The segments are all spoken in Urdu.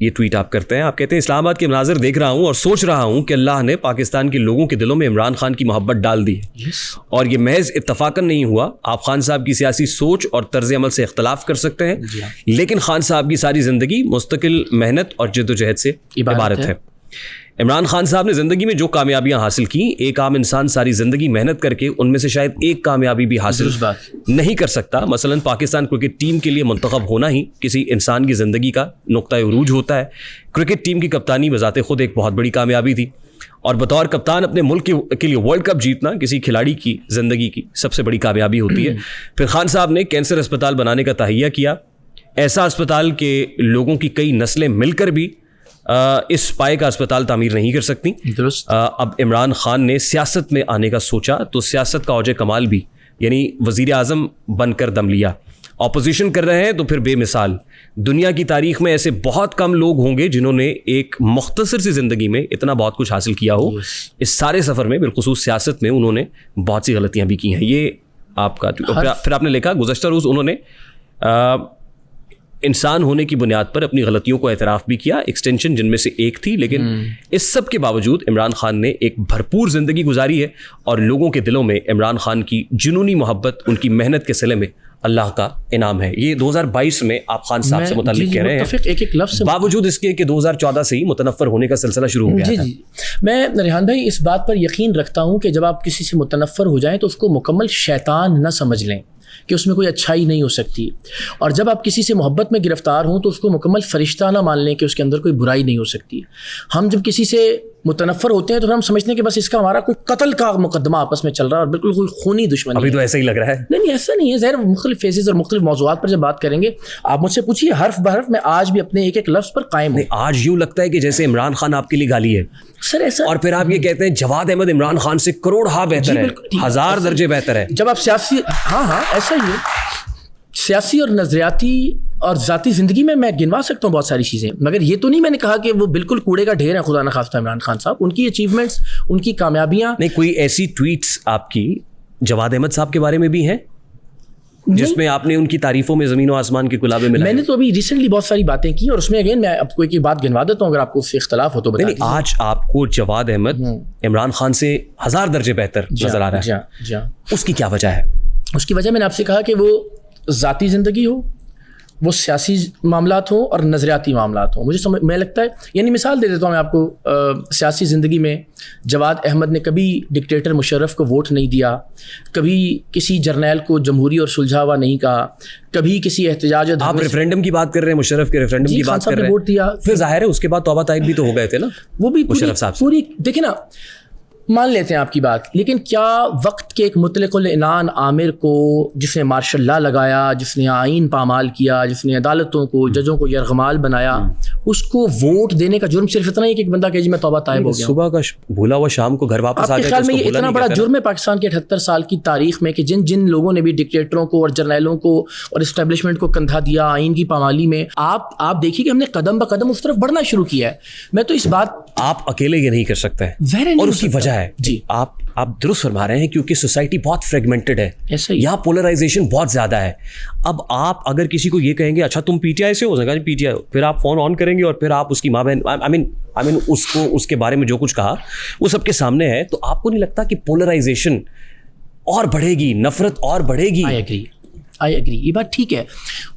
یہ ٹویٹ آپ کرتے ہیں. آپ کہتے ہیں اسلام آباد کے مناظر دیکھ رہا ہوں اور سوچ رہا ہوں کہ اللہ نے پاکستان کے لوگوں کے دلوں میں عمران خان کی محبت ڈال دی ہے, اور یہ محض اتفاقاً نہیں ہوا. آپ خان صاحب کی سیاسی سوچ اور طرز عمل سے اختلاف کر سکتے ہیں, لیکن خان صاحب کی ساری زندگی مستقل محنت اور جد و جہد سے عبارت ہے. عمران خان صاحب نے زندگی میں جو کامیابیاں حاصل کی, ایک عام انسان ساری زندگی محنت کر کے ان میں سے شاید ایک کامیابی بھی حاصل نہیں کر سکتا. مثلا پاکستان کرکٹ ٹیم کے لیے منتخب ہونا ہی کسی انسان کی زندگی کا نقطۂ عروج ہوتا ہے. کرکٹ ٹیم کی کپتانی بذات خود ایک بہت بڑی کامیابی تھی, اور بطور کپتان اپنے ملک کے لیے ورلڈ کپ جیتنا کسی کھلاڑی کی زندگی کی سب سے بڑی کامیابی ہوتی ہے. پھر خان صاحب نے کینسر اسپتال بنانے کا تہیہ کیا, ایسا اسپتال کے لوگوں کی کئی نسلیں مل کر بھی اس پائے کا اسپتال تعمیر نہیں کر سکتی. اب عمران خان نے سیاست میں آنے کا سوچا تو سیاست کا اوج کمال بھی یعنی وزیر اعظم بن کر دم لیا. اپوزیشن کر رہے ہیں تو پھر بے مثال. دنیا کی تاریخ میں ایسے بہت کم لوگ ہوں گے جنہوں نے ایک مختصر سی زندگی میں اتنا بہت کچھ حاصل کیا ہو. اس سارے سفر میں بالخصوص سیاست میں انہوں نے بہت سی غلطیاں بھی کی ہیں. یہ آپ کا. پھر آپ نے لکھا گزشتہ روز انہوں نے انسان ہونے کی بنیاد پر اپنی غلطیوں کو اعتراف بھی کیا, ایکسٹینشن جن میں سے ایک تھی, لیکن اس سب کے باوجود عمران خان نے ایک بھرپور زندگی گزاری ہے, اور لوگوں کے دلوں میں عمران خان کی جنونی محبت ان کی محنت کے صلے میں اللہ کا انعام ہے. یہ 2022 میں آپ خان صاحب سے متعلق کہہ رہے ہیں, ایک لفظ باوجود اس کے کہ 2014 سے ہی متنفر ہونے کا سلسلہ شروع ہو گیا تھا. میں ریحان بھائی اس بات پر یقین رکھتا ہوں کہ جب آپ کسی سے متنفر ہو جائیں تو اس کو مکمل شیطان نہ سمجھ لیں کہ اس میں کوئی اچھائی نہیں ہو سکتی, اور جب آپ کسی سے محبت میں گرفتار ہوں تو اس کو مکمل فرشتہ نہ مان لیں کہ اس کے اندر کوئی برائی نہیں ہو سکتی. ہم جب کسی سے متنفر ہوتے ہیں تو ہم سمجھتے ہیں کہ بس اس کا ہمارا کوئی قتل کا مقدمہ آپس میں چل رہا ہے اور بالکل کوئی خونی دشمنی. ابھی تو ایسا ہی لگ رہا ہے. نہیں ایسا نہیں ہے. ظاہر مختلف فیزز اور مختلف موضوعات پر جب بات کریں گے, آپ مجھ سے پوچھیے حرف بحرف میں آج بھی اپنے ایک ایک لفظ پر قائم ہوں. آج یوں لگتا ہے کہ جیسے عمران خان آپ کے لیے گالی ہے سر ایسا, اور پھر آپ یہ کہتے ہیں جواد احمد عمران خان سے کروڑ ہاں بہتر ہے, 1000 درجے بہتر ہے. جب آپ سیاسی ایسا ہی ہے. سیاسی اور نظریاتی اور ذاتی زندگی میں گنوا سکتا ہوں بہت ساری چیزیں, مگر یہ تو نہیں میں نے کہا کہ وہ بالکل کوڑے کا ڈھیر ہے خدا نہ خواستہ عمران خان صاحب. ان کی اچیومنٹس, ان کی کامیابیاں. نہیں, کوئی ایسی ٹویٹس آپ کی جواد احمد صاحب کے بارے میں بھی ہیں جس میں آپ نے ان کی تعریفوں میں زمین و آسمان کے گلابے ملائے؟ میں نے تو ابھی ریسنٹلی بہت ساری باتیں کی, اور اس میں اگین میں آپ کو ایک بات گنوا دیتا ہوں اگر آپ کو اس سے اختلاف ہو تو بتا دیجیے. آج آپ کو جواد احمد عمران خان سے 1000 درجے بہتر نظر آ رہا ہے. اس کی کیا وجہ ہے؟ اس کی وجہ میں نے آپ سے کہا کہ وہ ذاتی زندگی ہو, وہ سیاسی معاملات ہوں اور نظریاتی معاملات ہوں. مجھے میں لگتا ہے, یعنی مثال دے دیتا ہوں میں آپ کو. سیاسی زندگی میں جواد احمد نے کبھی ڈکٹیٹر مشرف کو ووٹ نہیں دیا, کبھی کسی جرنیل کو جمہوری اور سلجھاوا نہیں کہا, کبھی کسی احتجاج. آپ ریفرینڈم کی بات کر رہے ہیں, مشرف کے ریفرینڈم کی بات کر رہے ہیں. ووٹ دیا, پھر ظاہر ہے اس کے بعد توبہ طائب بھی تو ہو گئے تھے نا وہ بھی مشرف صاحب. پوری دیکھیں نا, مان لیتے ہیں آپ کی بات, لیکن کیا وقت کے ایک مطلق العنان عامر کو جس نے مارشل لا لگایا, جس نے آئین پامال کیا, جس نے عدالتوں کو, ججوں کو یرغمال بنایا, اس کو ووٹ دینے کا جرم صرف اتنا ہی کہ ایک بندہ کہ جی میں توبہ طائب ہو گیا, صبح کا بھولا ہوا شام کو گھر واپس آ جائے. آپ کے خیال میں یہ اتنا بڑا جرم ہے پاکستان کے 78 سال کی تاریخ میں کہ جن لوگوں نے بھی ڈکٹیٹروں کو اور جرنیلوں کو اور اسٹیبلشمنٹ کو کندھا دیا آئین کی پامالی میں, آپ دیکھیے کہ ہم نے قدم بقدم اس طرف بڑھنا شروع کیا ہے. میں تو اس بات, آپ اکیلے یہ نہیں کر سکتے, اور اس کی وجہ ہے جی آپ درست فرما رہے ہیں کیونکہ سوسائٹی بہت فریگمنٹڈ ہے, یہاں پولرائزیشن بہت زیادہ ہے. اب آپ اگر کسی کو یہ کہیں گے اچھا تم پی ٹی آئی سے ہو سکتا ہے پی ٹی آئی, پھر آپ فون آن کریں گے اور پھر آپ اس کی ماں بہن آئی مین اس کو اس کے بارے میں جو کچھ کہا وہ سب کے سامنے ہے, تو آپ کو نہیں لگتا کہ پولرائزیشن اور بڑھے گی, نفرت اور بڑھے گی؟ آئی ایگری, یہ بات ٹھیک ہے.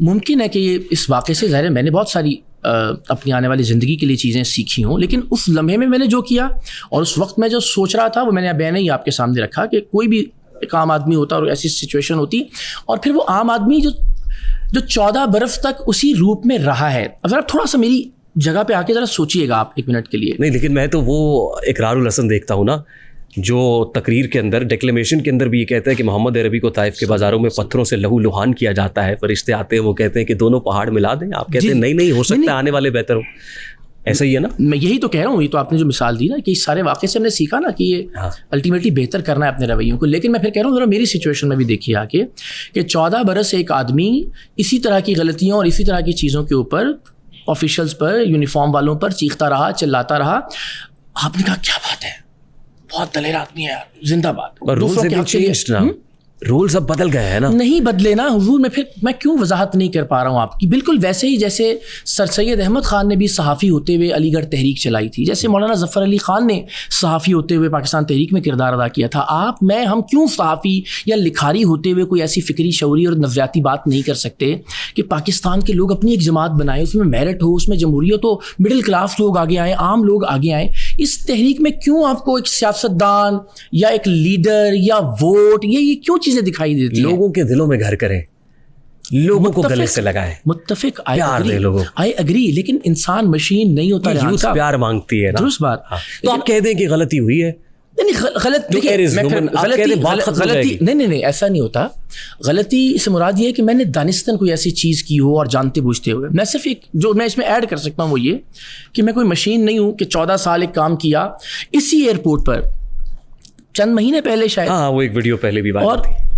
ممکن ہے کہ یہ اس واقعے سے ظاہر ہے میں نے بہت ساری اپنی آنے والی زندگی کے لیے چیزیں سیکھی ہوں, لیکن اس لمحے میں نے جو کیا اور اس وقت میں جو سوچ رہا تھا وہ میں نے بیان ہی آپ کے سامنے رکھا کہ کوئی بھی ایک عام آدمی ہوتا اور ایسی سچویشن ہوتی, اور پھر وہ عام آدمی جو 14 برس تک اسی روپ میں رہا ہے. اگر آپ تھوڑا سا میری جگہ پہ آ کے ذرا سوچیے گا آپ ایک منٹ کے لیے. نہیں, لیکن میں تو وہ اقرار الحسن دیکھتا ہوں نا جو تقریر کے اندر ڈیکلیمیشن کے اندر بھی یہ کہتا ہے کہ محمد عربی کو طائف کے بازاروں میں پتھروں سے لہو لہان کیا جاتا ہے, فرشتے آتے ہیں وہ کہتے ہیں کہ دونوں پہاڑ ملا دیں, آپ کہتے ہیں نہیں ہو سکتا آنے والے بہتر ہو. ایسا ہی ہے نا, میں یہی تو کہہ رہا ہوں. یہ تو آپ نے جو مثال دی نا کہ اس سارے واقعے سے ہم نے سیکھا نا کہ یہ الٹیمیٹلی بہتر کرنا ہے اپنے رویوں کو. لیکن میں پھر کہہ رہا ہوں ذرا میری سچویشن میں بھی دیکھیے آ کے کہ 14 برس ایک آدمی اسی طرح کی غلطیوں اور اسی طرح کی چیزوں کے اوپر آفیشلز پر, یونیفارم والوں پر چیختا رہا, چلاتا رہا. آپ نے کہا کیا بات ہے, بہت دلیر آدمی ہے یار, زندہ باد. رولز ہیو بین چینجڈ نا, رولز اب بدل گئے ہیں نا. نہیں بدلے نا حضور. میں پھر میں کیوں وضاحت نہیں کر پا رہا ہوں آپ کی. بالکل ویسے ہی جیسے سر سید احمد خان نے بھی صحافی ہوتے ہوئے علی گڑھ تحریک چلائی تھی, جیسے مولانا ظفر علی خان نے صحافی ہوتے ہوئے پاکستان تحریک میں کردار ادا کیا تھا, آپ میں ہم کیوں صحافی یا لکھاری ہوتے ہوئے کوئی ایسی فکری شعوری اور نظریاتی بات نہیں کر سکتے کہ پاکستان کے لوگ اپنی ایک جماعت بنائیں, اس میں میرٹ ہو, اس میں جمہوریت ہو, مڈل کلاس لوگ آگے آئیں, عام لوگ آگے آئیں. اس تحریک میں کیوں آپ کو ایک سیاستدان یا ایک لیڈر یا ووٹ یہ کیوں چیزیں دکھائی دیتی ہیں؟ لوگوں کے دلوں میں گھر کریں, لوگوں کو گلے سے لگائیں, متفق, پیار دے لوگوں, آئی اگری. لیکن انسان مشین نہیں ہوتا, پیار مانگتی ہے نا. درست بات. تو آپ کہہ دیں کہ غلطی ہوئی ہے, غلطی نہیں, ایسا نہیں ہوتا. غلطی سے مراد یہ ہے کہ میں نے دانستاً کوئی ایسی چیز کی ہو اور جانتے بوجھتے ہوئے. میں صرف ایک جو میں اس میں ایڈ کر سکتا ہوں وہ یہ کہ میں کوئی مشین نہیں ہوں کہ 14 سال ایک کام کیا اسی ایئرپورٹ پر چند مہینے پہلے شاید, ہاں وہ ایک ویڈیو پہلے بھی اور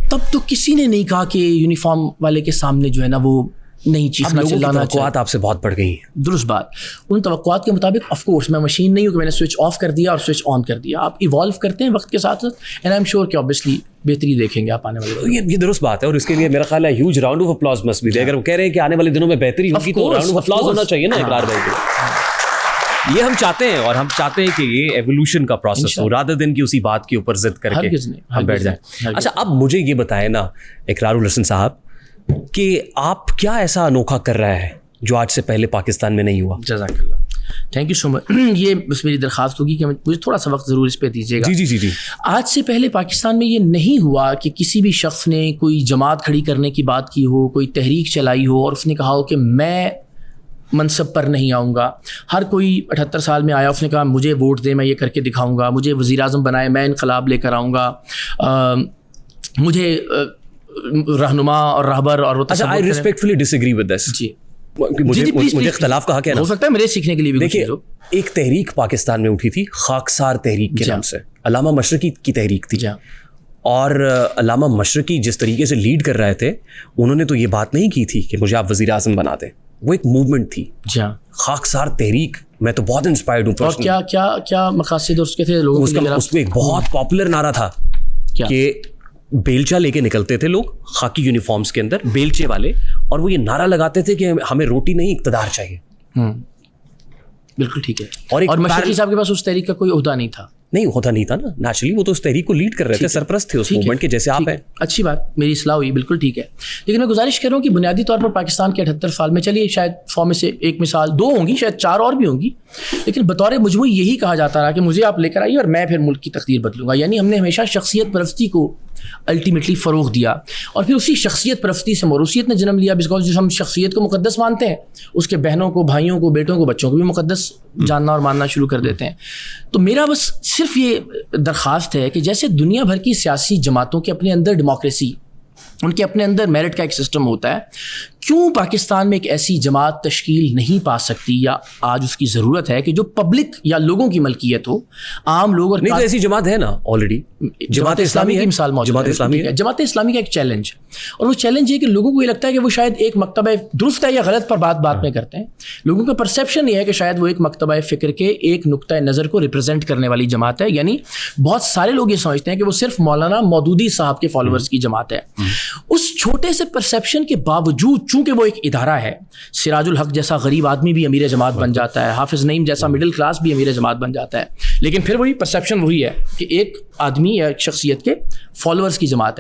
تب تو کسی نے نہیں کہا کہ یونیفارم والے کے سامنے جو ہے نا وہ نہیں چیخنا چلانا. توقعات آپ سے بہت بڑھ گئی ہیں. درست بات. ان توقعات کے مطابق آف کورس میں مشین نہیں ہوں کہ میں نے سوئچ آف کر دیا اور سوئچ آن کر دیا. آپ ایوالو کرتے ہیں وقت کے ساتھ ساتھ, اینڈ آئی ایم شیور کہ آبویسلی بہتری دیکھیں گے آپ آنے والے. یہ درست بات ہے, اور اس کے لیے میرا خیال ہے huge round of applause must be. اگر وہ کہہ رہے ہیں کہ آنے والے دنوں میں بہتری ہوگی تو راؤنڈ آف اپلاز ہونا چاہیے نا اقرار بھائی کو. یہ ہم چاہتے ہیں, اور ہم چاہتے ہیں کہ یہ ایوولوشن کا پروسیس ہو, رادر دن کی اسی بات کے اوپر ضد کر کے ہم بیٹھ جائیں. اچھا اب مجھے یہ بتائیں نا اقرار الحسن صاحب کہ آپ کیا ایسا انوکھا کر رہا ہے جو آج سے پہلے پاکستان میں نہیں ہوا؟ جزاک اللہ, تھینک یو سو مچ. یہ بس میری درخواست ہوگی کہ مجھے تھوڑا سا وقت ضرور اس پہ دیجیے گا. جی. آج سے پہلے پاکستان میں یہ نہیں ہوا کہ کسی بھی شخص نے کوئی جماعت کھڑی کرنے کی بات کی ہو, کوئی تحریک چلائی ہو اور اس نے کہا ہو کہ میں منصب پر نہیں آؤں گا. ہر کوئی 78 سال میں آیا, اس نے کہا مجھے ووٹ دیں, میں یہ کر کے دکھاؤں گا, مجھے وزیر اعظم بنائے, میں انقلاب لے کر آؤں گا, مجھے رہنما اور رہبر اور I respectfully disagree with this. جی مجھے اختلاف کہا کیا ہو سکتا ہے میرے سیکھنے کے لیے بھی. دیکھیے ایک تحریک پاکستان میں اٹھی تھی خاکسار تحریک کے نام سے, علامہ مشرقی کی تحریک تھی, اور علامہ مشرقی جس طریقے سے لیڈ کر رہے تھے انہوں نے تو یہ بات نہیں کی تھی کہ مجھے آپ وزیر اعظم بنا دیں. وہ ایک موومنٹ تھی خاکسار تحریک. میں تو بہت انسپائرڈ ہوں. اور کیا کیا کیا مقاصد اس کے تھے لوگوں کے لیے؟ اس میں ایک بہت پاپولر نعرہ تھا کہ بیلچہ لے کے نکلتے تھے لوگ خاکی یونیفارمز کے اندر, بیلچے والے, اور وہ یہ نعرہ لگاتے تھے کہ ہمیں روٹی نہیں اقتدار چاہیے. بالکل ٹھیک ہے. اور مشرقی صاحب کے پاس اس تحریک کا کوئی عہدہ نہیں تھا. نہیں ہوتا نہیں تھا نا, نیچرلی وہ تو اس تحریک کو لیڈ کر رہے تھے, سرپرست تھے اس موومنٹ کے, جیسے آپ ہیں. اچھی بات, میری اصلاح ہوئی, بالکل ٹھیک ہے. لیکن میں گزارش کر رہا ہوں کہ بنیادی طور پر پاکستان کے 78 سال میں, چلیے شاید 100 میں سے ایک مثال 2 ہوں گی, شاید 4 اور بھی ہوں گی, لیکن بطور مجموعی یہی کہا جاتا رہا کہ مجھے آپ لے کر آئیے اور میں پھر ملک کی تقدیر بدلوں گا. یعنی ہم نے ہمیشہ شخصیت پرستی کو الٹیمیٹلی فروغ دیا, اور پھر اسی شخصیت پرستی سے موروثیت نے جنم لیا. بیکاز جو ہم شخصیت کو مقدس مانتے ہیں اس کے بہنوں کو, بھائیوں کو, بیٹوں کو, بچوں کو بھی مقدس جاننا اور ماننا شروع کر دیتے ہیں. تو میرا بس صرف یہ درخواست ہے کہ جیسے دنیا بھر کی سیاسی جماعتوں کے اپنے اندر ڈیموکریسی, ان کے اپنے اندر میرٹ کا ایک سسٹم ہوتا ہے, کیوں پاکستان میں ایک ایسی جماعت تشکیل نہیں پا سکتی, یا آج اس کی ضرورت ہے کہ جو پبلک یا لوگوں کی ملکیت ہو, عام لوگ. اور نہیں تو ایسی جماعت ہے نا آلریڈی, جماعت اسلامی کی مثال موجود ہے. جماعت اسلامی کا ایک چیلنج, اور وہ چیلنج یہ کہ لوگوں کو یہ لگتا ہے کہ وہ شاید ایک مکتبہ, درست ہے یا غلط پر بات میں کرتے ہیں, لوگوں کا پرسیپشن یہ ہے کہ شاید وہ ایک مکتبہ فکر کے ایک نقطۂ نظر کو ریپرزینٹ کرنے والی جماعت ہے. یعنی بہت سارے لوگ یہ سمجھتے ہیں کہ وہ صرف مولانا مودودی صاحب کے فالوورز کی جماعت ہے. اس چھوٹے سے پرسیپشن کے باوجود چونکہ وہ ایک ادارہ ہے, سراج الحق جیسا غریب آدمی بھی امیر جماعت بن جاتا ہے, حافظ نعیم جیسا مڈل کلاس بھی امیر جماعت بن جاتا ہے, لیکن پھر وہی پرسیپشن وہی ہے کہ ایک آدمی یا ایک شخصیت کے فالوورز کی جماعت ہے.